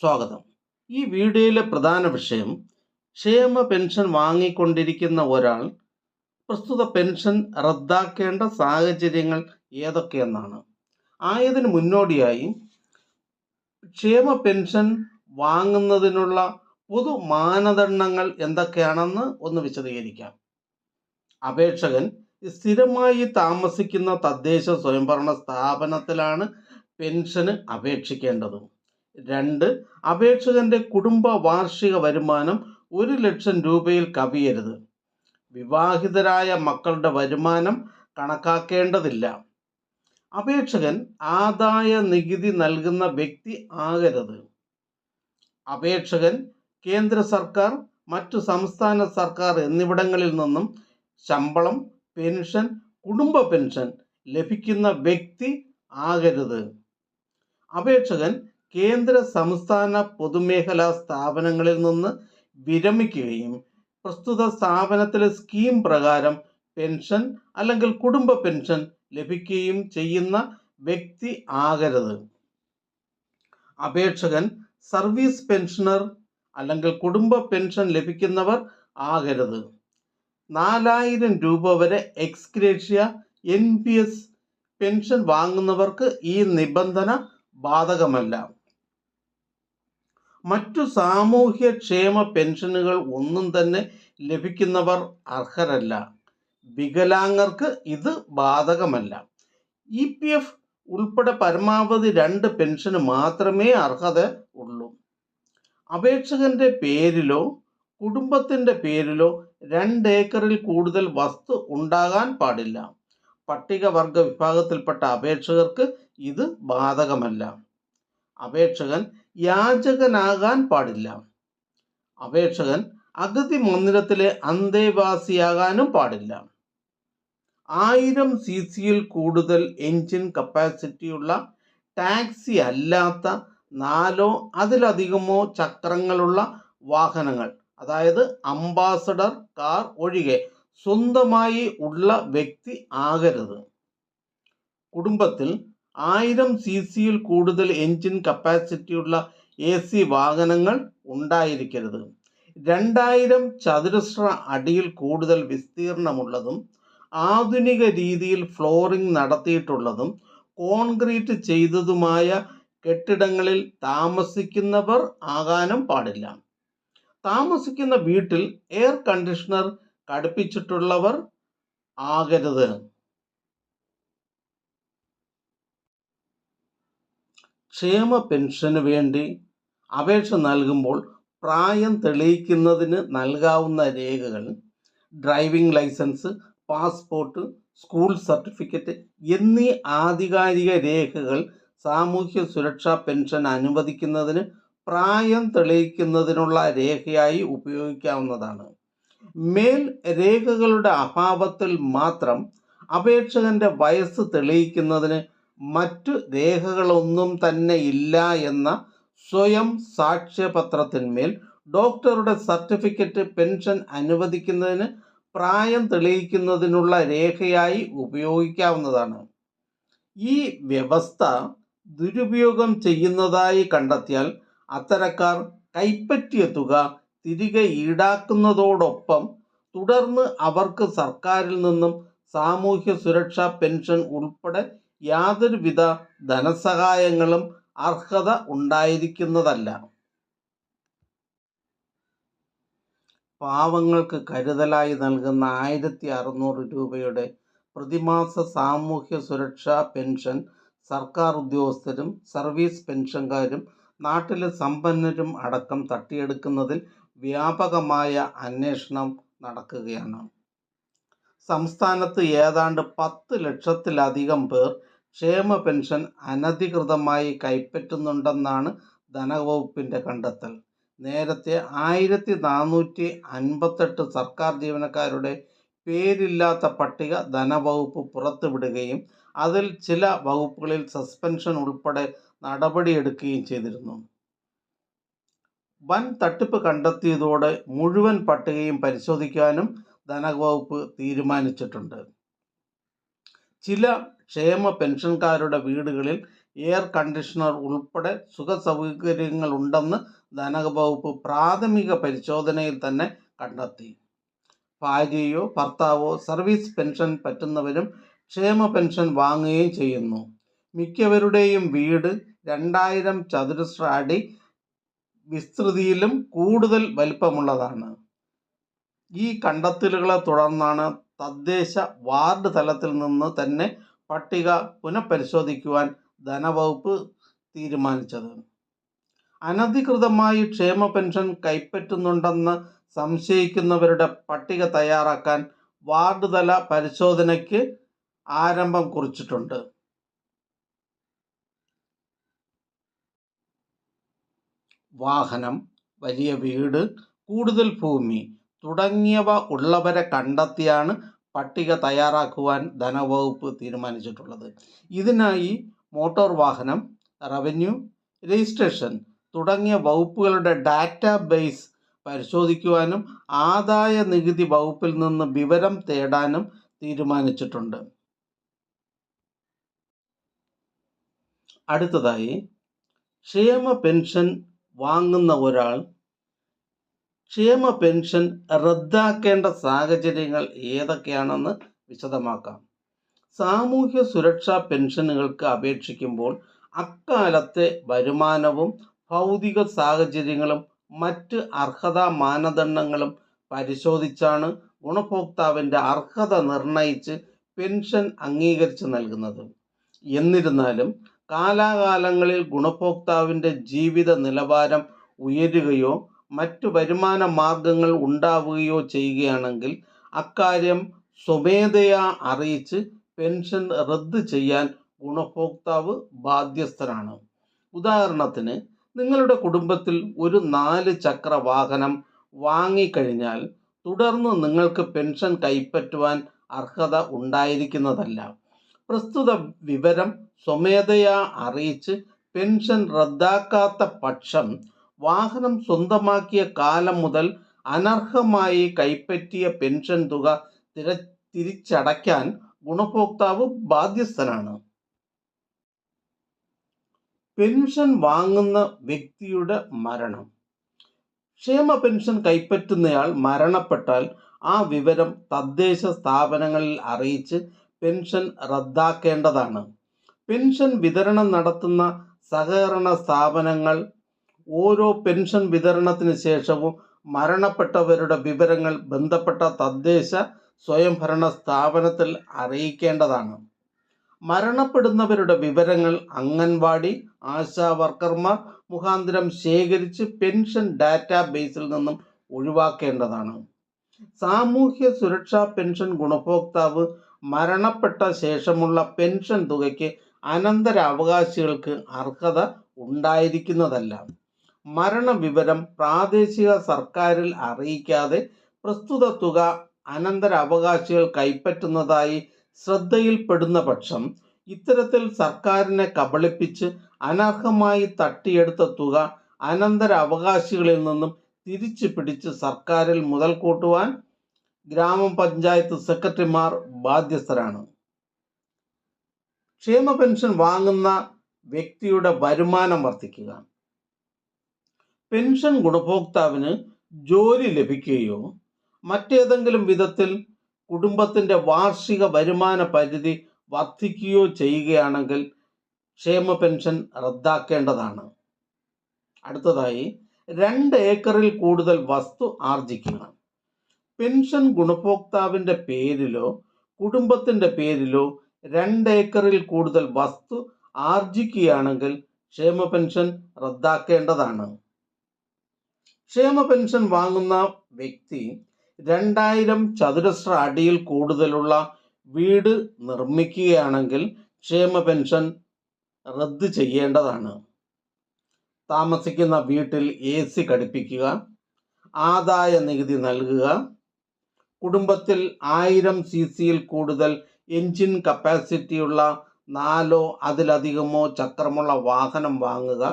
സ്വാഗതം. ഈ വീഡിയോയിലെ പ്രധാന വിഷയം ക്ഷേമ പെൻഷൻ വാങ്ങിക്കൊണ്ടിരിക്കുന്ന ഒരാൾ പ്രസ്തുത പെൻഷൻ റദ്ദാക്കേണ്ട സാഹചര്യങ്ങൾ ഏതൊക്കെയെന്നാണ്. ആയതിനു മുന്നോടിയായി ക്ഷേമ പെൻഷൻ വാങ്ങുന്നതിനുള്ള പൊതു മാനദണ്ഡങ്ങൾ എന്തൊക്കെയാണെന്ന് ഒന്ന് വിശദീകരിക്കാം. അപേക്ഷകൻ സ്ഥിരമായി താമസിക്കുന്ന തദ്ദേശ സ്വയംഭരണ സ്ഥാപനത്തിലാണ് പെൻഷന് അപേക്ഷിക്കേണ്ടത്. 2. അപേക്ഷകന്റെ കുടുംബ വാർഷിക വരുമാനം 1,00,000 രൂപയിൽ കവിയരുത്. വിവാഹിതരായ മക്കളുടെ വരുമാനം കണക്കാക്കേണ്ടതില്ല. അപേക്ഷകൻ ആദായ നികുതി നൽകുന്ന വ്യക്തി ആകരുത്. അപേക്ഷകൻ കേന്ദ്ര സർക്കാർ, മറ്റു സംസ്ഥാന സർക്കാർ എന്നിവിടങ്ങളിൽ നിന്നും ശമ്പളം, പെൻഷൻ, കുടുംബ പെൻഷൻ ലഭിക്കുന്ന വ്യക്തി ആകരുത്. അപേക്ഷകൻ കേന്ദ്ര സംസ്ഥാന പൊതുമേഖലാ സ്ഥാപനങ്ങളിൽ നിന്ന് വിരമിക്കുകയും പ്രസ്തുത സ്ഥാപനത്തിലെ സ്കീം പ്രകാരം പെൻഷൻ അല്ലെങ്കിൽ കുടുംബ പെൻഷൻ ലഭിക്കുകയും ചെയ്യുന്ന വ്യക്തി ആകരുത്. അപേക്ഷകൻ സർവീസ് പെൻഷനർ അല്ലെങ്കിൽ കുടുംബ പെൻഷൻ ലഭിക്കുന്നവർ ആകരുത്. 4,000 രൂപ വരെ എക്സ്ഗ്രേഷ്യ NPS പെൻഷൻ വാങ്ങുന്നവർക്ക് ഈ നിബന്ധന ബാധകമല്ല. മറ്റു സാമൂഹ്യ ക്ഷേമ പെൻഷനുകൾ ഒന്നും തന്നെ ലഭിക്കുന്നവർ അർഹരല്ല. വികലാംഗർക്ക് ഇത് ബാധകമല്ല. EPF ഉൾപ്പെടെ പരമാവധി 2 പെൻഷന് മാത്രമേ അർഹത ഉള്ളൂ. അപേക്ഷകന്റെ പേരിലോ കുടുംബത്തിന്റെ പേരിലോ 2 ഏക്കറിൽ കൂടുതൽ വസ്തു ഉണ്ടാകാൻ പാടില്ല. പട്ടികവർഗ വിഭാഗത്തിൽപ്പെട്ട അപേക്ഷകർക്ക് ഇത് ബാധകമല്ല. അപേക്ഷകൻ യാചകനാകാൻ പാടില്ല. അപേക്ഷകൻ അഗതി മന്ദിരത്തിലെ അന്തേവാസിയാകാനും പാടില്ല. 1000 cc കൂടുതൽ എഞ്ചിൻ കപ്പാസിറ്റിയുള്ള ടാക്സി അല്ലാത്ത 4 അതിലധികമോ ചക്രങ്ങളുള്ള വാഹനങ്ങൾ, അതായത് അംബാസഡർ കാർ ഒഴികെ സ്വന്തമായി ഉള്ള വ്യക്തി ആകരുത്. കുടുംബത്തിൽ 1000 cc കൂടുതൽ എഞ്ചിൻ കപ്പാസിറ്റിയുള്ള AC വാഹനങ്ങൾ ഉണ്ടായിരിക്കരുത്. 2000 ചതുരശ്ര അടിയിൽ കൂടുതൽ വിസ്തീർണമുള്ളതും ആധുനിക രീതിയിൽ ഫ്ലോറിംഗ് നടത്തിയിട്ടുള്ളതും കോൺക്രീറ്റ് ചെയ്തതുമായ കെട്ടിടങ്ങളിൽ താമസിക്കുന്നവർ ആകാനും പാടില്ല. താമസിക്കുന്ന വീട്ടിൽ എയർ കണ്ടീഷണർ ഘടിപ്പിച്ചിട്ടുള്ളവർ ആകരുത്. ക്ഷേമ പെൻഷന് വേണ്ടി അപേക്ഷ നൽകുമ്പോൾ പ്രായം തെളിയിക്കുന്നതിന് നൽകാവുന്ന രേഖകൾ driving licence, passport, school certificate എന്നീ ആധികാരിക രേഖകൾ സാമൂഹ്യ സുരക്ഷാ പെൻഷൻ അനുവദിക്കുന്നതിന് പ്രായം തെളിയിക്കുന്നതിനുള്ള രേഖയായി ഉപയോഗിക്കാവുന്നതാണ്. മേൽ രേഖകളുടെ അഭാവത്തിൽ മാത്രം അപേക്ഷകന്റെ വയസ്സ് തെളിയിക്കുന്നതിന് മറ്റു രേഖകളൊന്നും തന്നെ ഇല്ല എന്ന സ്വയം സാക്ഷ്യപത്രത്തിന്മേൽ ഡോക്ടറുടെ സർട്ടിഫിക്കറ്റ് പെൻഷൻ അനുവദിക്കുന്നതിന് പ്രായം തെളിയിക്കുന്നതിനുള്ള രേഖയായി ഉപയോഗിക്കാവുന്നതാണ്. ഈ വ്യവസ്ഥ ദുരുപയോഗം ചെയ്യുന്നതായി കണ്ടെത്തിയാൽ അത്തരക്കാർ കൈപ്പറ്റിയ തുക തിരികെ ഈടാക്കുന്നതോടൊപ്പം തുടർന്ന് അവർക്ക് സർക്കാരിൽ നിന്നും സാമൂഹ്യ സുരക്ഷാ പെൻഷൻ ഉൾപ്പെടെ യാതൊരുവിധ ധനസഹായങ്ങളും അർഹത ഉണ്ടായിരിക്കുന്നതല്ല. പാവങ്ങൾക്ക് കരുതലായി നൽകുന്ന 1,600 രൂപയുടെ പ്രതിമാസ സാമൂഹ്യ സുരക്ഷാ പെൻഷൻ സർക്കാർ ഉദ്യോഗസ്ഥരും സർവീസ് പെൻഷൻകാരും നാട്ടിലെ സമ്പന്നരും അടക്കം തട്ടിയെടുക്കുന്നതിൽ വ്യാപകമായ അന്വേഷണം നടക്കുകയാണ്. സംസ്ഥാനത്ത് ഏതാണ്ട് 10 ലക്ഷത്തിലധികം പേർ ക്ഷേമ പെൻഷൻ അനധികൃതമായി കൈപ്പറ്റുന്നുണ്ടെന്നാണ് ധനവകുപ്പിന്റെ കണ്ടെത്തൽ. നേരത്തെ 1,458 സർക്കാർ ജീവനക്കാരുടെ പേരില്ലാത്ത പട്ടിക ധനവകുപ്പ് പുറത്തുവിടുകയും അതിൽ ചില വകുപ്പുകളിൽ സസ്പെൻഷൻ ഉൾപ്പെടെ നടപടിയെടുക്കുകയും ചെയ്തിരുന്നു. വൻ തട്ടിപ്പ് കണ്ടെത്തിയതോടെ മുഴുവൻ പട്ടികയും പരിശോധിക്കാനും ധനവകുപ്പ് തീരുമാനിച്ചിട്ടുണ്ട്. ചില ക്ഷേമ പെൻഷൻകാരുടെ വീടുകളിൽ എയർ കണ്ടീഷണർ ഉൾപ്പെടെ സുഖസൗകര്യങ്ങളുണ്ടെന്ന് ധനവകുപ്പ് പ്രാഥമിക പരിശോധനയിൽ തന്നെ കണ്ടെത്തി. ഭാര്യയോ ഭർത്താവോ സർവീസ് പെൻഷൻ പറ്റുന്നവരും ക്ഷേമ പെൻഷൻ വാങ്ങുകയും ചെയ്യുന്നു. മിക്കവരുടെയും വീട് 2000 ചതുരശ്ര അടി വിസ്തൃതിയിലും കൂടുതൽ വലിപ്പമുള്ളതാണ്. ഈ കണ്ടെത്തലുകളെ തുടർന്നാണ് തദ്ദേശ വാർഡ് തലത്തിൽ നിന്ന് തന്നെ പട്ടിക പുനഃപരിശോധിക്കുവാൻ ധനവകുപ്പ് തീരുമാനിച്ചത്. അനധികൃതമായി ക്ഷേമ പെൻഷൻ കൈപ്പറ്റുന്നുണ്ടെന്ന് സംശയിക്കുന്നവരുടെ പട്ടിക തയ്യാറാക്കാൻ വാർഡ് തല പരിശോധനയ്ക്ക് ആരംഭം കുറിച്ചിട്ടുണ്ട്. വാഹനം, വലിയ വീട്, കൂടുതൽ ഭൂമി തുടങ്ങിയവ ഉള്ളവരെ കണ്ടെത്തിയാണ് പട്ടിക തയ്യാറാക്കുവാൻ ധനവകുപ്പ് തീരുമാനിച്ചിട്ടുള്ളത്. ഇതിനായി മോട്ടോർ വാഹനം, റവന്യൂ, രജിസ്ട്രേഷൻ തുടങ്ങിയ വകുപ്പുകളുടെ ഡാറ്റാബേസ് പരിശോധിക്കുവാനും ആദായ നികുതി വകുപ്പിൽ നിന്ന് വിവരം തേടാനും തീരുമാനിച്ചിട്ടുണ്ട്. അടുത്തതായി, ക്ഷേമ പെൻഷൻ വാങ്ങുന്ന ഒരാൾ ക്ഷേമ പെൻഷൻ റദ്ദാക്കേണ്ട സാഹചര്യങ്ങൾ ഏതൊക്കെയാണെന്ന് വിശദമാക്കാം. സാമൂഹ്യ സുരക്ഷാ പെൻഷനുകൾക്ക് അപേക്ഷിക്കുമ്പോൾ അക്കാലത്തെ വരുമാനവും ഭൗതിക സാഹചര്യങ്ങളും മറ്റ് അർഹതാ മാനദണ്ഡങ്ങളും പരിശോധിച്ചാണ് ഗുണഭോക്താവിൻ്റെ അർഹത നിർണയിച്ച് പെൻഷൻ അംഗീകരിച്ച് നൽകുന്നത്. എന്നിരുന്നാലും കാലാകാലങ്ങളിൽ ഗുണഭോക്താവിൻ്റെ ജീവിത നിലവാരം ഉയരുകയോ മറ്റു വരുമാന മാർഗങ്ങൾ ഉണ്ടാവുകയോ ചെയ്യുകയാണെങ്കിൽ അക്കാര്യം സ്വമേധയാ അറിയിച്ച് പെൻഷൻ റദ്ദ് ചെയ്യാൻ ഗുണഭോക്താവ് ബാധ്യസ്ഥനാണ്. ഉദാഹരണത്തിന്, നിങ്ങളുടെ കുടുംബത്തിൽ ഒരു 4 ചക്ര വാഹനം വാങ്ങിക്കഴിഞ്ഞാൽ തുടർന്ന് നിങ്ങൾക്ക് പെൻഷൻ കൈപ്പറ്റുവാൻ അർഹത ഉണ്ടായിരിക്കുന്നതല്ല. പ്രസ്തുത വിവരം സ്വമേധയാ അറിയിച്ച് പെൻഷൻ റദ്ദാക്കാത്ത പക്ഷം വാഹനം സ്വന്തമാക്കിയ കാലം മുതൽ അനർഹമായി കൈപ്പറ്റിയ പെൻഷൻ തുക തിരിച്ചടയ്ക്കാൻ ഗുണഭോക്താവ് ബാധ്യസ്ഥനാണ്. പെൻഷൻ വാങ്ങുന്ന വ്യക്തിയുടെ മരണം. ക്ഷേമ പെൻഷൻ കൈപ്പറ്റുന്നയാൾ മരണപ്പെട്ടാൽ ആ വിവരം തദ്ദേശ സ്ഥാപനങ്ങളിൽ അറിയിച്ച് പെൻഷൻ റദ്ദാക്കേണ്ടതാണ്. പെൻഷൻ വിതരണം നടത്തുന്ന സഹകരണ സ്ഥാപനങ്ങൾ ഓരോ പെൻഷൻ വിതരണത്തിന് ശേഷവും മരണപ്പെട്ടവരുടെ വിവരങ്ങൾ ബന്ധപ്പെട്ട തദ്ദേശ സ്വയംഭരണ സ്ഥാപനത്തിൽ അറിയിക്കേണ്ടതാണ്. മരണപ്പെടുന്നവരുടെ വിവരങ്ങൾ അംഗൻവാടി, ആശാ വർക്കർമാർ മുഖാന്തരം ശേഖരിച്ച് പെൻഷൻ ഡാറ്റാബേസിൽ നിന്നും ഒഴിവാക്കേണ്ടതാണ്. സാമൂഹ്യ സുരക്ഷാ പെൻഷൻ ഗുണഭോക്താവ് മരണപ്പെട്ട ശേഷമുള്ള പെൻഷൻ തുകയ്ക്ക് അനന്തരാവകാശികൾക്ക് അർഹത ഉണ്ടായിരിക്കുന്നതല്ല. മരണവിവരം പ്രാദേശിക സർക്കാരിൽ അറിയിക്കാതെ പ്രസ്തുത തുക അനന്തരാവകാശികൾ കൈപ്പറ്റുന്നതായി ശ്രദ്ധയിൽപ്പെടുന്ന പക്ഷം ഇത്തരത്തിൽ സർക്കാരിനെ കബളിപ്പിച്ച് അനർഹമായി തട്ടിയെടുത്ത തുക അനന്തരാവകാശികളിൽ നിന്നും തിരിച്ചു പിടിച്ച് സർക്കാരിൽ മുതൽ കൂട്ടുവാൻ ഗ്രാമപഞ്ചായത്ത് സെക്രട്ടറിമാർ ബാധ്യസ്ഥരാണ്. ക്ഷേമ പെൻഷൻ വാങ്ങുന്ന വ്യക്തിയുടെ വരുമാനം വർദ്ധിക്കുക. പെൻഷൻ ഗുണഭോക്താവിന് ജോലി ലഭിക്കുകയോ മറ്റേതെങ്കിലും വിധത്തിൽ കുടുംബത്തിൻ്റെ വാർഷിക വരുമാന പരിധി വർദ്ധിക്കുകയോ ചെയ്യുകയാണെങ്കിൽ ക്ഷേമ പെൻഷൻ റദ്ദാക്കേണ്ടതാണ്. അടുത്തതായി, 2 ഏക്കറിൽ കൂടുതൽ വസ്തു ആർജിക്കുക. പെൻഷൻ ഗുണഭോക്താവിൻ്റെ പേരിലോ കുടുംബത്തിൻ്റെ പേരിലോ 2 ഏക്കറിൽ കൂടുതൽ വസ്തു ആർജിക്കുകയാണെങ്കിൽ ക്ഷേമ പെൻഷൻ റദ്ദാക്കേണ്ടതാണ്. ക്ഷേമ പെൻഷൻ വാങ്ങുന്ന വ്യക്തി 2000 ചതുരശ്ര അടിയിൽ കൂടുതലുള്ള വീട് നിർമ്മിക്കുകയാണെങ്കിൽ ക്ഷേമ പെൻഷൻ റദ്ദ് ചെയ്യേണ്ടതാണ്. താമസിക്കുന്ന വീട്ടിൽ AC ഘടിപ്പിക്കുക, ആദായ നികുതി നൽകുക, കുടുംബത്തിൽ 1000 cc കൂടുതൽ എൻജിൻ കപ്പാസിറ്റിയുള്ള 4 അതിലധികമോ ചക്രമുള്ള വാഹനം വാങ്ങുക,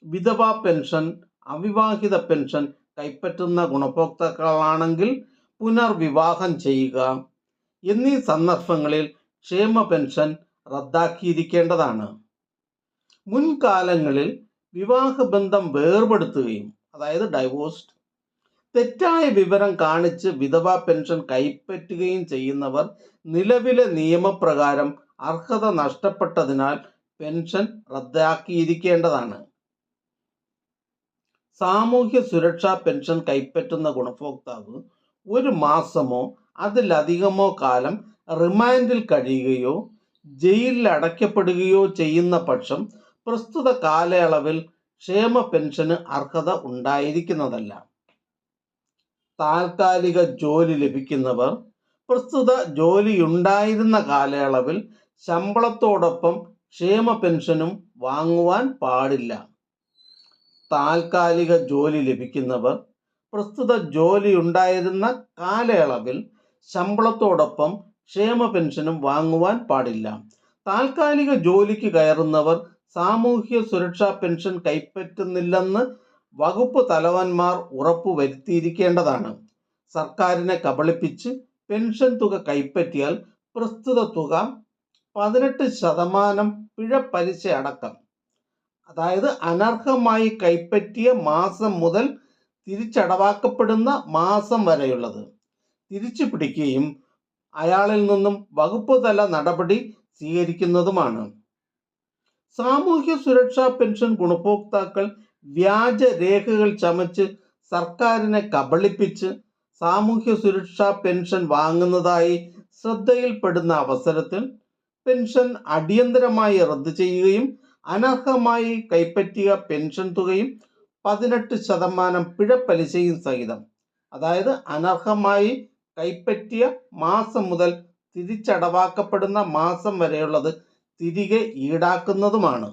വിധവാ പെൻഷൻ, അവിവാഹിത പെൻഷൻ കൈപ്പറ്റുന്ന ഗുണഭോക്താക്കളാണെങ്കിൽ പുനർവിവാഹം ചെയ്യുക എന്നീ സന്ദർഭങ്ങളിൽ ക്ഷേമ പെൻഷൻ റദ്ദാക്കിയിരിക്കേണ്ടതാണ്. മുൻകാലങ്ങളിൽ വിവാഹബന്ധം വേർപെടുത്തുകയും, അതായത് ഡൈവോഴ്സ്ഡ്, തെറ്റായ വിവരം കാണിച്ച് വിധവാ പെൻഷൻ കൈപ്പറ്റുകയും ചെയ്യുന്നവർ നിലവിലെ നിയമപ്രകാരം അർഹത നഷ്ടപ്പെട്ടതിനാൽ പെൻഷൻ റദ്ദാക്കിയിരിക്കേണ്ടതാണ്. സാമൂഹ്യ സുരക്ഷാ പെൻഷൻ കൈപ്പറ്റുന്ന ഗുണഭോക്താവ് 1 മാസമോ അതിലധികമോ കാലം റിമാൻഡിൽ കഴിയുകയോ ജയിലിൽ അടയ്ക്കപ്പെടുകയോ ചെയ്യുന്ന പക്ഷം പ്രസ്തുത കാലയളവിൽ ക്ഷേമ പെൻഷന് അർഹത ഉണ്ടായിരിക്കുന്നതല്ല. താൽക്കാലിക ജോലി ലഭിക്കുന്നവർ പ്രസ്തുത ജോലിയുണ്ടായിരുന്ന കാലയളവിൽ ശമ്പളത്തോടൊപ്പം ക്ഷേമ പെൻഷനും വാങ്ങുവാൻ പാടില്ല. താൽക്കാലിക ജോലി ലഭിക്കുന്നവർ പ്രസ്തുത ജോലിയുണ്ടായിരുന്ന കാലയളവിൽ ശമ്പളത്തോടൊപ്പം ക്ഷേമ പെൻഷനും വാങ്ങുവാൻ പാടില്ല. താൽക്കാലിക ജോലിക്ക് കയറുന്നവർ സാമൂഹ്യ സുരക്ഷാ പെൻഷൻ കൈപ്പറ്റുന്നില്ലെന്ന് വകുപ്പ് തലവന്മാർ ഉറപ്പുവരുത്തിയിരിക്കേണ്ടതാണ്. സർക്കാരിനെ കബളിപ്പിച്ച് പെൻഷൻ തുക കൈപ്പറ്റിയാൽ പ്രസ്തുത തുക 18% പിഴ പലിശ അടക്കം, അതായത് അനർഹമായി കൈപ്പറ്റിയ മാസം മുതൽ തിരിച്ചടവാക്കപ്പെടുന്ന മാസം വരെയുള്ളത് തിരിച്ചു പിടിക്കുകയും അയാളിൽ നിന്നും വകുപ്പ് തല നടപടി സ്വീകരിക്കുന്നതുമാണ്. സാമൂഹ്യ സുരക്ഷാ പെൻഷൻ ഗുണഭോക്താക്കൾ വ്യാജ രേഖകൾ ചമച്ച് സർക്കാരിനെ കബളിപ്പിച്ച് സാമൂഹ്യ സുരക്ഷാ പെൻഷൻ വാങ്ങുന്നതായി ശ്രദ്ധയിൽപ്പെടുന്ന അവസരത്തിൽ പെൻഷൻ അടിയന്തരമായി റദ്ദു ചെയ്യുകയും അനർഹമായി കൈപ്പറ്റിയ പെൻഷൻ തുകയും 18% പിഴ പലിശയും സഹിതം, അതായത് അനർഹമായി കൈപ്പറ്റിയ മാസം മുതൽ തിരിച്ചടവാക്കപ്പെടുന്ന മാസം വരെയുള്ളത് തിരികെ ഈടാക്കുന്നതുമാണ്.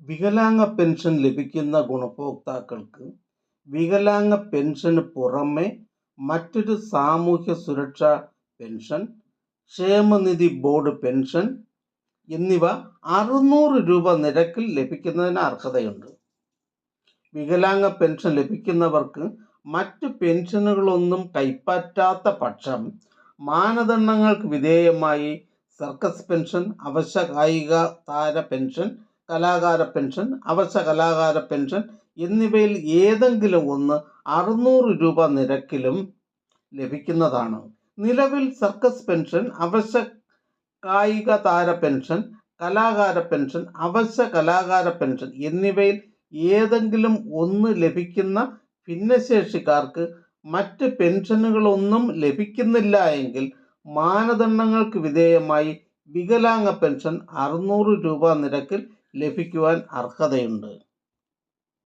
വികലാംഗ പെൻഷൻ ലഭിക്കുന്ന ഗുണഭോക്താക്കൾക്ക് വികലാംഗ പെൻഷന് പുറമെ മറ്റൊരു സാമൂഹ്യ സുരക്ഷാ പെൻഷൻ, ക്ഷേമനിധി ബോർഡ് പെൻഷൻ എന്നിവ 600 രൂപ നിരക്കിൽ ലഭിക്കുന്നതിന് അർഹതയുണ്ട്. വികലാംഗ പെൻഷൻ ലഭിക്കുന്നവർക്ക് മറ്റ് പെൻഷനുകളൊന്നും കൈപ്പറ്റാത്ത പക്ഷം മാനദണ്ഡങ്ങൾക്ക് വിധേയമായി സർക്കസ് പെൻഷൻ, അവശ്യ കായിക താര പെൻഷൻ, കലാകാര പെൻഷൻ, അവശ്യ കലാകാര പെൻഷൻ എന്നിവയിൽ ഏതെങ്കിലും ഒന്ന് 600 രൂപ നിരക്കിലും ലഭിക്കുന്നതാണ്. നിലവിൽ സർക്കസ് പെൻഷൻ, അവശ്യ കായിക താര പെൻഷൻ, കലാകാര പെൻഷൻ, അവശ്യ കലാകാര പെൻഷൻ എന്നിവയിൽ ഏതെങ്കിലും ഒന്ന് ലഭിക്കുന്ന ഭിന്നശേഷിക്കാർക്ക് മറ്റ് പെൻഷനുകളൊന്നും ലഭിക്കുന്നില്ല എങ്കിൽ മാനദണ്ഡങ്ങൾക്ക് വിധേയമായി വികലാംഗ പെൻഷൻ 600 രൂപ നിരക്കിൽ ലഭിക്കുവാൻ അർഹതയുണ്ട്.